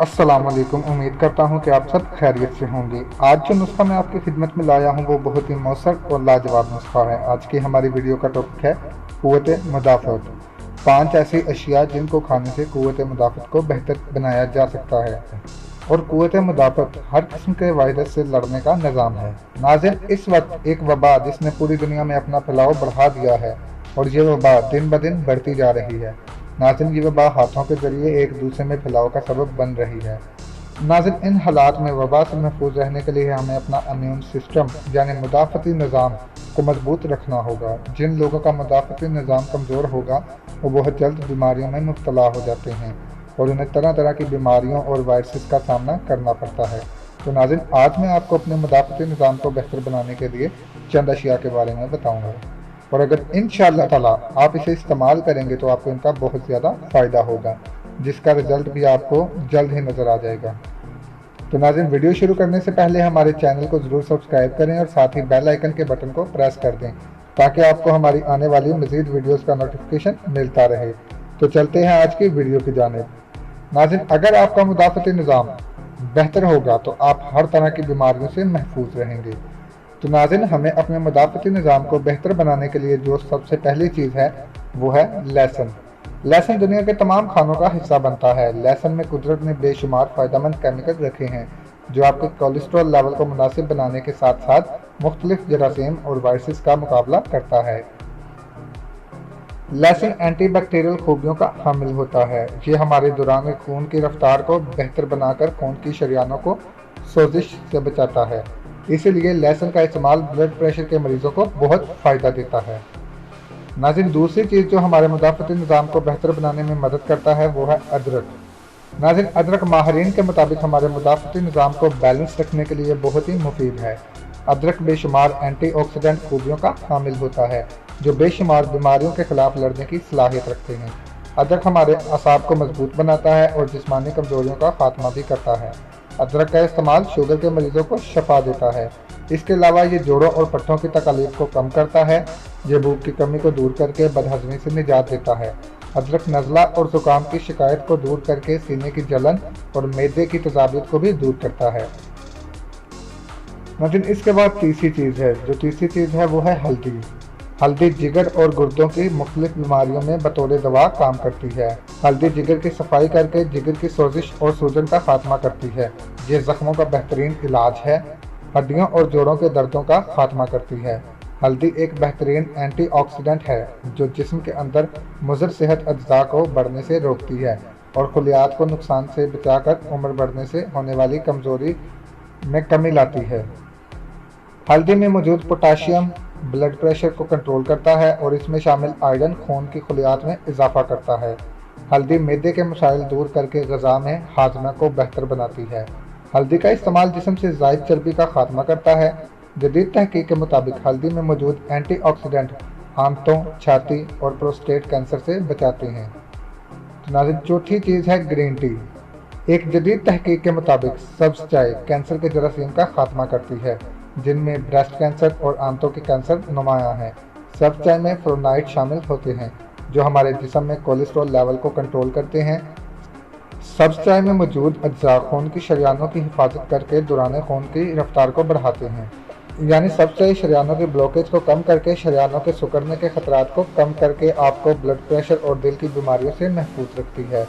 अस्सलाम वालेकुम। उम्मीद करता हूँ कि आप सब खैरियत से होंगे। आज जो नुस्खा मैं आपकी खिदमत में लाया हूँ वो बहुत ही मौसर और लाजवाब नुस्खा है। आज की हमारी वीडियो का टॉपिक है क़ुव्वत मुदाफ़अत। 5 ऐसी अशिया जिनको खाने से क़ुव्वत मुदाफ़अत को बेहतर बनाया जा सकता है। और क़ुव्वत मुदाफ़अत हर किस्म के वायरस से लड़ने का निज़ाम है। नाज़रीन, इस वक्त एक वबा जिसने पूरी दुनिया में अपना फैलाव बढ़ा दिया है और ये वबा दिन ब दिन बढ़ती जा रही है। नाज़रीन, ये वबा हाथों के ज़रिए एक दूसरे में फैलाव का सबब बन रही है। नाज़रीन, इन हालात में वबा से महफूज रहने के लिए हमें अपना इम्यून सिस्टम यानी मुदाफ़ती निज़ाम को मजबूत रखना होगा। जिन लोगों का मुदाफ़ती निज़ाम कमज़ोर होगा वो बहुत जल्द बीमारियों में मुब्तला हो जाते हैं और उन्हें तरह तरह की बीमारियों और वायरसेस का सामना करना पड़ता है। तो नाज़रीन, आज मैं आपको अपने मुदाफ़ती निज़ाम को बेहतर बनाने के लिए चंद अशिया के बारे में बताऊँगा और अगर इंशाअल्लाह ताला आप इसे इस्तेमाल करेंगे तो आपको इनका बहुत ज़्यादा फ़ायदा होगा, जिसका रिज़ल्ट भी आपको जल्द ही नज़र आ जाएगा। तो नाज़रीन, वीडियो शुरू करने से पहले हमारे चैनल को ज़रूर सब्सक्राइब करें और साथ ही बेल आइकन के बटन को प्रेस कर दें ताकि आपको हमारी आने वाली मज़ीद वीडियोज़ का नोटिफिकेशन मिलता रहे। तो चलते हैं आज की वीडियो की जानिब। नाज़रीन, अगर आपका मुदाफ़ती निज़ाम बेहतर होगा तो आप हर तरह की बीमारियों से महफूज रहेंगे। तो नाज़रीन, हमें अपने मुदाफ़ती निज़ाम को बेहतर बनाने के लिए जो सबसे पहली चीज़ है वो है लहसुन। लहसुन दुनिया के तमाम खानों का हिस्सा बनता है। लहसुन में कुदरत ने बेशुमार फ़ायदेमंद केमिकल रखे हैं जो आपके कोलेस्ट्रॉल लेवल को मुनासिब बनाने के साथ साथ मुख्तलिफ जरासीम और वायरसेस का मुकाबला करता है। लहसुन एंटीबैक्टीरियल खूबियों का हामिल होता है। ये हमारे दौरान खून की रफ्तार को बेहतर बनाकर खून की शरियानों को सोजिश से बचाता है। इसीलिए लहसुन का इस्तेमाल ब्लड प्रेशर के मरीजों को बहुत फ़ायदा देता है। नाज़रीन, दूसरी चीज़ जो हमारे मुदाफ़ती निज़ाम को बेहतर बनाने में मदद करता है वो है अदरक। नाज़रीन, अदरक माहिरीन के मुताबिक हमारे मुदाफ़ती निज़ाम को बैलेंस रखने के लिए बहुत ही मुफीद है। अदरक बेशुमार एंटीऑक्सीडेंट खूबियों का हामिल होता है जो बेशुमार बीमारियों के खिलाफ लड़ने की सलाहियत रखते हैं। अदरक हमारे असाब को मजबूत बनाता है और जिस्मानी कमजोरियों का खात्मा भी करता है। अदरक का इस्तेमाल शुगर के मरीजों को शफा देता है। इसके अलावा ये जोड़ों और पट्टों की तकलीफ को कम करता है। ये भूख की कमी को दूर करके बदहज़मी से निजात देता है। अदरक नज़ला और ज़ुकाम की शिकायत को दूर करके सीने की जलन और मैदे की तज़ाबियत को भी दूर करता है। लेकिन इसके बाद तीसरी चीज़ है, जो तीसरी चीज़ है वो है हल्दी। हल्दी जिगर और गुर्दों की मुख्तलिफ बीमारियों में बतौर दवा काम करती है। हल्दी जिगर की सफाई करके जिगर की सोजिश और सूजन का खात्मा करती है। ये ज़ख्मों का बेहतरीन इलाज है। हड्डियों और जोड़ों के दर्दों का खात्मा करती है। हल्दी एक बेहतरीन एंटीऑक्सीडेंट है जो जिस्म के अंदर मुज़र सेहत अज्जा को बढ़ने से रोकती है और खुलियात को नुकसान से बचाकर उम्र बढ़ने से होने वाली कमज़ोरी में कमी लाती है। हल्दी में मौजूद पोटाशियम ब्लड प्रेशर को कंट्रोल करता है और इसमें शामिल आयरन खून की खुलियात में इजाफा करता है। हल्दी मैदे के मसाइल दूर करके ग़िज़ा में हाजमा को बेहतर बनाती है। हल्दी का इस्तेमाल जिस्म से ज़ायद चर्बी का खात्मा करता है। जदीद तहकीक के मुताबिक हल्दी में मौजूद एंटीऑक्सीडेंट आंतों, छाती और प्रोस्टेट कैंसर से बचाते हैं। तो नाज़रीन, चौथी चीज़ है ग्रीन टी। एक जदीद तहकीक के मुताबिक सब्ज़ चाय कैंसर के जरासीम का खात्मा करती है जिनमें ब्रेस्ट कैंसर और आंतों के कैंसर नुमायां हैं। सब्ज़ चाय में फ्लोराइड शामिल होते हैं जो हमारे जिस्म में कोलेस्ट्रॉल लेवल को कंट्रोल करते हैं। सब्ज़ चाय में मौजूद अज्जा खून की शरियानों की हिफाजत करके दौरान खून की रफ्तार को बढ़ाते हैं। यानी सब्ज़ चाय शरियानों के ब्लॉकेज को कम करके शरियानों के सिकुड़ने के खतरात को कम करके आपको ब्लड प्रेशर और दिल की बीमारियों से महफूज रखती है।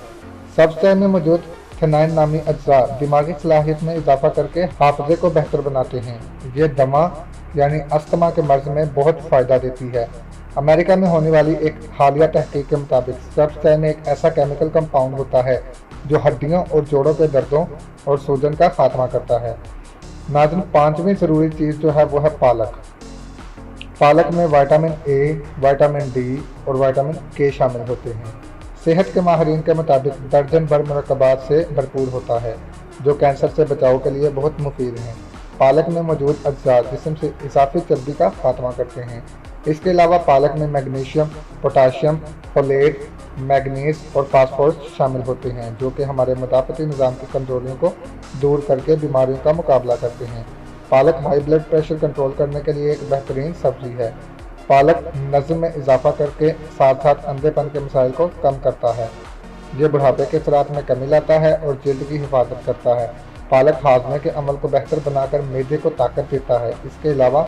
सब्ज़ चाय में मौजूद फिनाइन नामी अज्जा दिमागी सलाहियत में इजाफा करके हाफजे को बेहतर बनाते हैं। ये दमा यानी अस्थमा के मर्ज में बहुत फ़ायदा देती है। अमेरिका में होने वाली एक हालिया तहकीक के मुताबिक सब्ज़ चाय में एक ऐसा केमिकल कंपाउंड होता है जो हड्डियों और जोड़ों के दर्दों और सूजन का खात्मा करता है। नाज़रीन, पांचवी ज़रूरी चीज़ जो है वो है पालक। पालक में विटामिन ए, विटामिन डी और विटामिन के शामिल होते हैं। सेहत के माहिरीन के मुताबिक दर्जन भर मुरक्कबात से भरपूर होता है जो कैंसर से बचाव के लिए बहुत मुफीद हैं। पालक में मौजूद अज्जा जिस्म से इजाफी चर्बी का खात्मा करते हैं। इसके अलावा पालक में मैग्नीशियम, पोटाशियम, फोलेट, मैग्नीज और फास्फोरस शामिल होते हैं जो कि हमारे मुदाफ़ती निज़ाम की कमजोरियों को दूर करके बीमारियों का मुकाबला करते हैं। पालक हाई ब्लड प्रेशर कंट्रोल करने के लिए एक बेहतरीन सब्ज़ी है। पालक नज़्म में इजाफा करके साथ साथ अंधेपन के मसाइल को कम करता है। یہ بڑھاپے کے اثرات میں کمی لاتا ہے اور جلد کی حفاظت کرتا ہے۔ پالک ہاضمے کے عمل کو بہتر بنا کر معدے کو طاقت دیتا ہے۔ اس کے علاوہ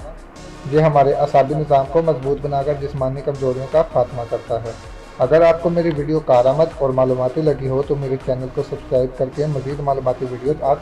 یہ ہمارے اعصابی نظام کو مضبوط بنا کر جسمانی کمزوریوں کا خاتمہ کرتا ہے۔ اگر آپ کو میری ویڈیو کارآمد اور معلوماتی لگی ہو تو میرے چینل کو سبسکرائب کر کے مزید معلوماتی ویڈیوز آپ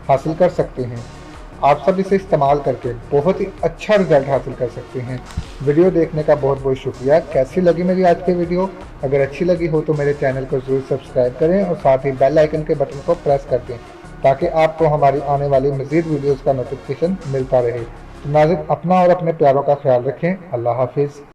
حاصل کر سکتے ہیں۔ آپ سب اسے استعمال کر کے بہت ہی اچھا رزلٹ حاصل کر سکتے ہیں۔ ویڈیو دیکھنے کا بہت بہت شکریہ۔ کیسی لگی میری آج کی ویڈیو؟ اگر اچھی لگی ہو تو میرے چینل کو ضرور سبسکرائب کریں اور ساتھ ہی بیل آئیکن کے بٹن کو پریس کر دیں تاکہ آپ کو ہماری آنے والی مزید ویڈیوز کا نوٹیفیکیشن ملتا رہے۔ تو ناظرین، اپنا اور اپنے پیاروں کا خیال رکھیں۔ اللہ حافظ۔